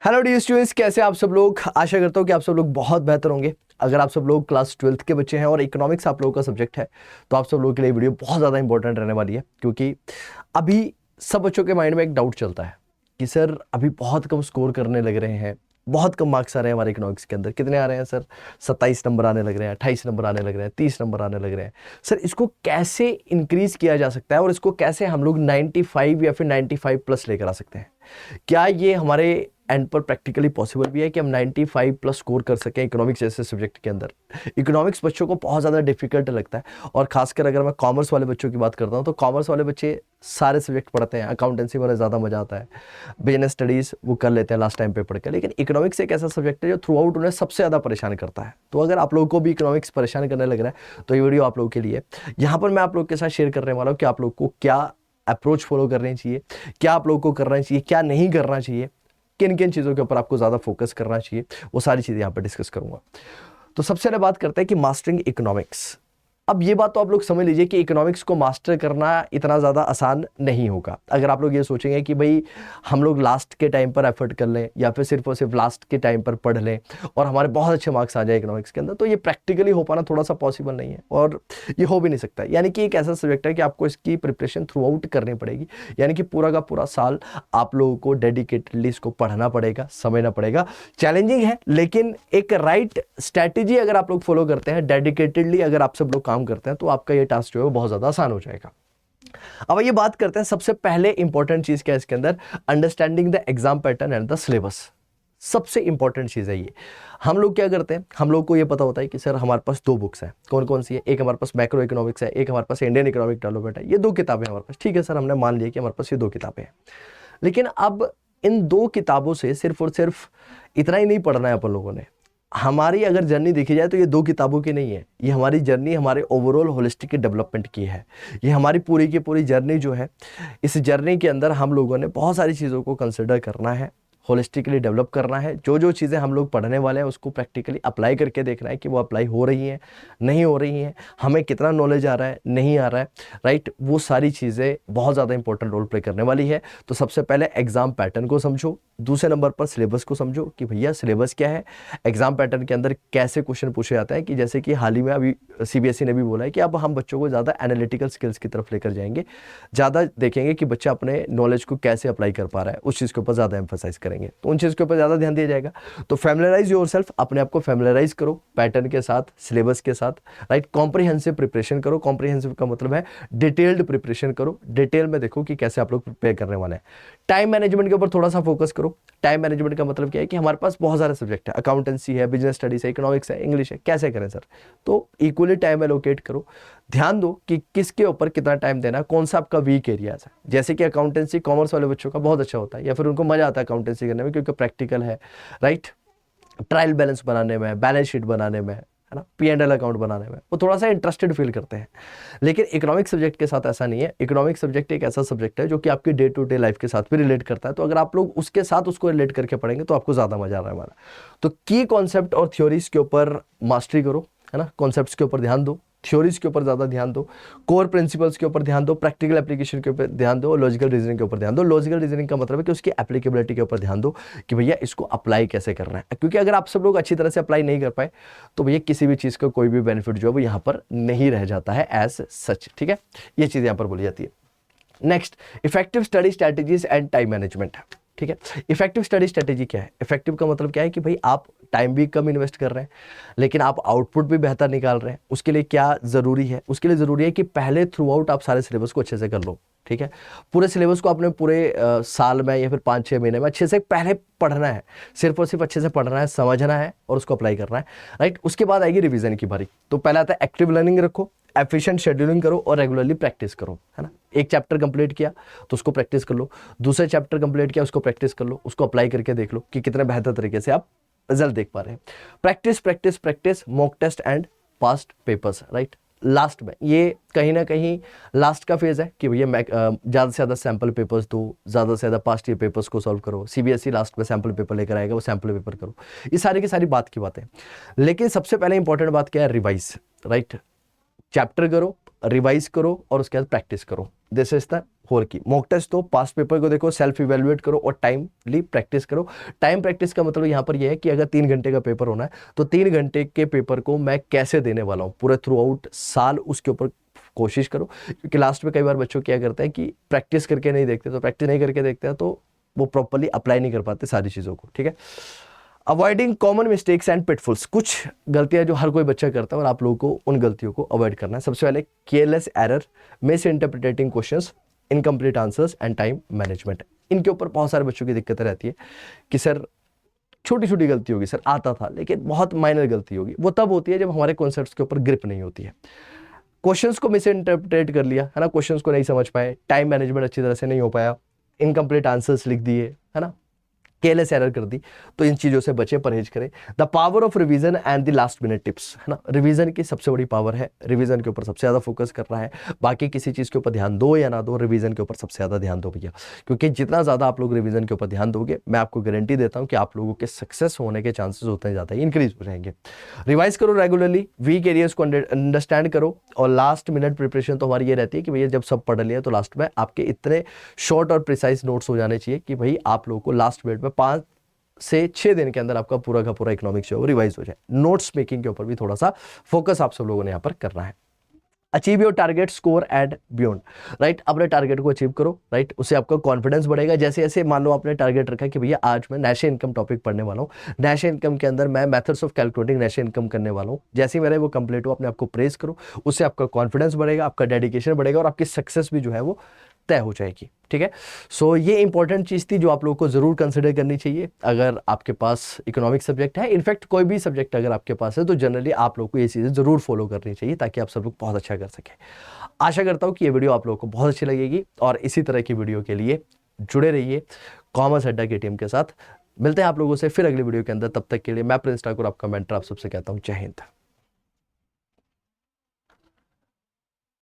Hello dear students, कैसे आप सब लोग। आशा करता हूँ कि आप सब लोग बहुत बेहतर होंगे। अगर आप सब लोग क्लास 12th के बच्चे हैं और इकोनॉमिक्स आप लोगों का सब्जेक्ट है तो आप सब लोगों के लिए वीडियो बहुत ज़्यादा इंपॉर्टेंट रहने वाली है, क्योंकि अभी सब बच्चों के माइंड में एक डाउट चलता है कि सर अभी बहुत कम स्कोर करने लग रहे हैं, बहुत कम मार्क्स आ रहे हैं हमारे इकोनॉमिक्स के अंदर। कितने आ रहे हैं सर? 27 नंबर आने लग रहे हैं, 28 नंबर आने लग रहे हैं, 30 नंबर आने लग रहे हैं। सर इसको कैसे इंक्रीज किया जा सकता है और इसको कैसे हम लोग 95 या फिर 95 प्लस लेकर आ सकते हैं? क्या ये हमारे एंड पर प्रैक्टिकली पॉसिबल भी है कि हम 95 प्लस स्कोर कर सकें इकोनॉमिक्स जैसे सब्जेक्ट के अंदर? इकोनॉमिक्स बच्चों को बहुत ज़्यादा डिफिकल्ट लगता है, और खासकर अगर मैं कॉमर्स वाले बच्चों की बात करता हूँ तो कॉमर्स वाले बच्चे सारे सब्जेक्ट पढ़ते हैं, अकाउंटेंसी में ज़्यादा मजा आता है, बिजनेस स्टडीज़ वो कर लेते हैं लास्ट टाइम पे पढ़ के। लेकिन इकोनॉमिक्स एक ऐसा सब्जेक्ट है जो थ्रू आउट उन्हें सबसे ज़्यादा परेशान करता है। तो अगर आप लोगों को भी इकोनॉमिक्स परेशान करने लग रहा है तो ये वीडियो आप लोगों के लिए। यहाँ पर मैं आप लोगों के साथ शेयर करने वाला हूँ कि आप लोग को क्या अप्रोच फॉलो करनी चाहिए, क्या आप लोगों को करना चाहिए, क्या नहीं करना चाहिए, किन किन चीज़ों के ऊपर आपको ज़्यादा फोकस करना चाहिए, वो सारी चीज़ें यहाँ पर डिस्कस करूंगा। तो सबसे पहले बात करते हैं कि मास्टरिंग इकोनॉमिक्स। अब ये बात तो आप लोग समझ लीजिए कि इकोनॉमिक्स को मास्टर करना इतना ज़्यादा आसान नहीं होगा। अगर आप लोग ये सोचेंगे कि भाई हम लोग लास्ट के टाइम पर एफर्ट कर लें या फिर सिर्फ और सिर्फ लास्ट के टाइम पर पढ़ लें और हमारे बहुत अच्छे मार्क्स आ जाए इकोनॉमिक्स के अंदर, तो ये प्रैक्टिकली हो पाना थोड़ा सा पॉसिबल नहीं है और ये हो भी नहीं सकता। यानी कि एक ऐसा सब्जेक्ट है कि आपको इसकी प्रिपरेशन थ्रू आउट करनी पड़ेगी। यानी कि पूरा का पूरा साल आप लोगों को डेडिकेटेडली इसको पढ़ना पड़ेगा, समझना पड़ेगा। चैलेंजिंग है, लेकिन एक राइट स्ट्रैटेजी अगर आप लोग फॉलो करते हैं, डेडिकेटेडली अगर आप सब लोग काम करते हैं, तो आपका ये टास्क जो है वो बहुत ज़्यादा आसान हो जाएगा। अब ये बात करते हैं सबसे पहले इंपॉर्टेंट चीज़ क्या है इसके अंदर, understanding the exam pattern and the syllabus. सबसे इंपॉर्टेंट चीज़ है ये। हम लोग क्या करते हैं, हम लोग को ये पता होता है कि सर हमारे पास दो बुक्स हैं। कौन कौन सी है? एक हमारे पास मैक्रो इकोनॉमिक्स है, एक हमारे पास इंडियन इकोनॉमिक डेवलपमेंट है। ये दो किताबें हमारे पास, ठीक है सर, हमने मान लिया कि हमारे पास ये दो किताबें हैं। लेकिन अब इन दो किताबों से सिर्फ और सिर्फ इतना ही नहीं पढ़ना है अपन लोगों ने। हमारी अगर जर्नी देखी जाए तो ये दो किताबों की नहीं है, ये हमारी जर्नी हमारे ओवरऑल होलिस्टिक डेवलपमेंट की है। ये हमारी पूरी की पूरी जर्नी जो है, इस जर्नी के अंदर हम लोगों ने बहुत सारी चीज़ों को कंसिडर करना है, होलिस्टिकली डेवलप करना है। जो जो चीज़ें हम लोग पढ़ने वाले हैं उसको प्रैक्टिकली अप्लाई करके देखना है कि वो अप्लाई हो रही हैं, नहीं हो रही हैं, हमें कितना नॉलेज आ रहा है, नहीं आ रहा है, राइट। वो सारी चीज़ें बहुत ज़्यादा इंपॉर्टेंट रोल प्ले करने वाली है। तो सबसे पहले एग्जाम पैटर्न को समझो, दूसरे नंबर पर सिलेबस को समझो कि भैया सिलेबस क्या है, एग्जाम पैटर्न के अंदर कैसे क्वेश्चन पूछे जाते हैं। कि जैसे कि हाल ही में अभी सीबीएसई ने भी बोला है कि अब हम बच्चों को ज़्यादा एनालिटिकल स्किल्स की तरफ लेकर जाएंगे, ज़्यादा देखेंगे कि बच्चा अपने नॉलेज को कैसे अप्लाई कर पा रहा है, उस चीज़ के ऊपर ज़्यादा एम्फोसाइज करेंगे, तो उन चीज़ के ऊपर ज़्यादा ध्यान दिया जाएगा। तो फैमिलराइज योरसेल्फ, अपने आप को फैमिलराइज करो पैटर्न के साथ, सिलेबस के साथ, राइट। कॉम्प्रिहेंसिव प्रिपरेशन करो। कॉम्प्रिहेंसिव का मतलब है डिटेल्ड प्रिपरेशन करो, डिटेल में देखो कि कैसे आप लोग प्रिपेयर करने वाले हैं। टाइम मैनेजमेंट के ऊपर थोड़ा सा फोकस करो। टाइम मैनेजमेंट का मतलब क्या है कि हमारे पास बहुत सारे सब्जेक्ट है, अकाउंटेंसी है, बिजनेस स्टडीज है, इकोनॉमिक्स है, इंग्लिश है, कैसे करें सर? तो इक्वली टाइम एलोकेट करो, ध्यान दो कि किसके ऊपर कितना टाइम देना है, कौन सा आपका वीक एरियाज है। जैसे कि अकाउंटेंसी कॉमर्स वाले बच्चों का बहुत अच्छा होता है, या फिर उनको मजा आता है अकाउंटेंसी करने में क्योंकि प्रैक्टिकल है, राइट। ट्रायल बैलेंस बनाने में, बैलेंस शीट बनाने में, है ना, P&L अकाउंट बनाने में वो थोड़ा सा इंटरेस्टेड फील करते हैं। लेकिन इकोनॉमिक सब्जेक्ट के साथ ऐसा नहीं है। इकोनॉमिक सब्जेक्ट एक ऐसा सब्जेक्ट है जो कि आपकी डे टू डे लाइफ के साथ भी रिलेट करता है। तो अगर आप लोग उसके साथ उसको रिलेट करके पढ़ेंगे तो आपको ज़्यादा मजा आ रहा है हमारा। तो की कॉन्सेप्ट और थ्योरीज के ऊपर मास्टरी करो, है ना, कॉन्सेप्ट्स के ऊपर ध्यान दो, थ्योरीज के ऊपर ज़्यादा ध्यान दो, कोर प्रिंसिपल्स के ऊपर ध्यान दो, प्रैक्टिकल एप्लीकेशन के ऊपर ध्यान दो, लॉजिकल रीजनिंग के ऊपर ध्यान दो। लॉजिकल रीजनिंग का मतलब है कि उसकी एप्लीकेबिलिटी के ऊपर ध्यान दो कि भैया इसको अप्लाई कैसे करना है। क्योंकि अगर आप सब लोग अच्छी तरह से अप्लाई नहीं कर पाए तो भैया किसी भी चीज़ का कोई भी बेनिफिट जो है वो यहाँ पर नहीं रह जाता है एज सच, ठीक है। ये चीज़ यहाँ पर बोली जाती है। Next, effective study strategies and time management, ठीक है। इफेक्टिव स्टडी स्ट्रेटेजी क्या है? इफेक्टिव का मतलब क्या है कि भाई आप टाइम भी कम इन्वेस्ट कर रहे हैं लेकिन आप आउटपुट भी बेहतर निकाल रहे हैं। उसके लिए क्या ज़रूरी है? उसके लिए ज़रूरी है कि पहले थ्रू आउट आप सारे सिलेबस को अच्छे से कर लो, ठीक है। पूरे सिलेबस को आपने पूरे साल में या फिर 5-6 महीने में अच्छे से पहले पढ़ना है, सिर्फ और सिर्फ अच्छे से पढ़ना है, समझना है और उसको अप्लाई करना है, राइट। उसके बाद आएगी रिवीजन की बारी। तो पहला आता है एक्टिव लर्निंग रखो, एफिशिएंट शेड्यूलिंग करो और रेगुलरली प्रैक्टिस करो, है ना। एक चैप्टर कंप्लीट किया तो उसको प्रैक्टिस कर लो, दूसरे चैप्टर कंप्लीट किया उसको प्रैक्टिस कर लो, उसको अप्लाई करके देख लो कि कितने बेहतर तरीके से आप रिजल्ट देख पा रहे हैं। Practice practice practice, mock test and past papers, right. Last में ये कहीं ना कहीं लास्ट का फेज है कि भैया ज़्यादा से ज़्यादा सैम्पल पेपर्स दो, ज़्यादा से ज़्यादा पास्ट ईयर पेपर्स को सॉल्व करो। सीबीएसई लास्ट में सैम्पल पेपर लेकर आएगा, वो सैम्पल पेपर करो। ये सारी की सारी बात की बातें। लेकिन सबसे पहले इंपॉर्टेंट बात क्या है? Revise, right. चैप्टर करो, रिवाइज करो और उसके बाद प्रैक्टिस करो। दिस इज द होल की। मॉक टेस्ट तो पास्ट पेपर को देखो, सेल्फ इवेलुएट करो और टाइमली प्रैक्टिस करो। टाइम प्रैक्टिस का मतलब यहाँ पर यह है कि अगर 3 घंटे का पेपर होना है तो 3 घंटे के पेपर को मैं कैसे देने वाला हूँ पूरे थ्रू आउट साल, उसके ऊपर कोशिश करो। क्योंकि लास्ट में कई बार बच्चों क्या करते हैं कि प्रैक्टिस करके नहीं देखते, तो प्रैक्टिस नहीं करके देखते हैं तो वो प्रॉपरली अप्लाई नहीं कर पाते सारी चीज़ों को, ठीक है। Avoiding common mistakes and pitfalls, कुछ गलतियां जो हर कोई बच्चा करता है और आप लोगों को उन गलतियों को अवॉइड करना है। सबसे पहले careless error, miss interpreting questions, incomplete answers and time management. इनके ऊपर बहुत सारे बच्चों की दिक्कतें रहती है कि सर छोटी छोटी गलती होगी, सर आता था लेकिन बहुत माइनर गलती होगी। वो तब होती है जब हमारे कॉन्सेप्ट्स के ऊपर ग्रिप नहीं होती है। क्वेश्चंस को मिस इंटरप्रेट कर लिया है ना, क्वेश्चंस को नहीं समझ पाए, टाइम मैनेजमेंट अच्छी तरह से नहीं हो पाया, इनकम्प्लीट आंसर्स लिख दिए है ना, केयरलेस एरर कर दी, तो इन चीज़ों से बचे, परहेज करें। The power of revision and the last minute tips, है ना, रिवीजन की सबसे बड़ी पावर है, रिवीजन के ऊपर सबसे ज़्यादा फोकस करना है। बाकी किसी चीज़ के ऊपर ध्यान दो या ना दो, रिवीजन के ऊपर सबसे ज़्यादा ध्यान दो भैया, क्योंकि जितना ज़्यादा आप लोग रिवीजन के ऊपर ध्यान दोगे, मैं आपको गारंटी देता हूँ कि आप लोगों के सक्सेस होने के चांसेस उतने ज़्यादा इंक्रीज हो जाएंगे। रिवाइज करो रेगुलरली, वीक एरियाज को अंडरस्टैंड करो, और लास्ट मिनट प्रिपरेशन तो हमारी ये रहती है कि भैया जब सब पढ़ लिया तो लास्ट में आपके इतने शॉर्ट और प्रिसाइज नोट्स हो जाने चाहिए कि भाई आप लोगों को लास्ट मिनट में 5 से 6 दिन के अंदर आपका पूरा का पूरा इकोनॉमिक्स जो है रिवाइज हो जाए। नोट्स मेकिंग के ऊपर भी थोड़ा सा फोकस आप सब लोगों ने यहाँ पर करना है। Achieve your target, score and beyond, right. अपने टारगेट को अचीव करो, राइट, उससे आपका कॉन्फिडेंस बढ़ेगा। जैसे जैसे मान लो आपने टारगेट रखा कि भैया आज मैं नेशनल इनकम टॉपिक पढ़ने वाला हूँ, नेशनल इनकम के अंदर मैं methods of calculating national income करने वाला हूँ, जैसे ही मेरा वो कंप्लीट हो अपने आपको प्रेस करो, उससे आपका कॉन्फिडेंस बढ़ेगा, आपका डेडिकेशन बढ़ेगा और आपकी सक्सेस भी जो है वो तय हो जाएगी, ठीक है। सो ये इंपॉर्टेंट चीज़ थी जो आप लोगों को ज़रूर कंसिडर करनी चाहिए अगर आपके पास इकोनॉमिक सब्जेक्ट है। इनफैक्ट कोई भी सब्जेक्ट अगर आपके पास है तो जनरली आप लोगों को ये चीज़ें ज़रूर फॉलो करनी चाहिए ताकि आप सब लोग बहुत अच्छा कर सकें। आशा करता हूँ कि ये वीडियो आप लोगों को बहुत अच्छी लगेगी और इसी तरह की वीडियो के लिए जुड़े रहिए कॉमर्स अड्डा की टीम के साथ। मिलते हैं आप लोगों से फिर अगली वीडियो के अंदर, तब तक के लिए मैं प्रिंस ठाकुर, आपका मेंटर, आप सबसे कहता हूँ जय हिंद।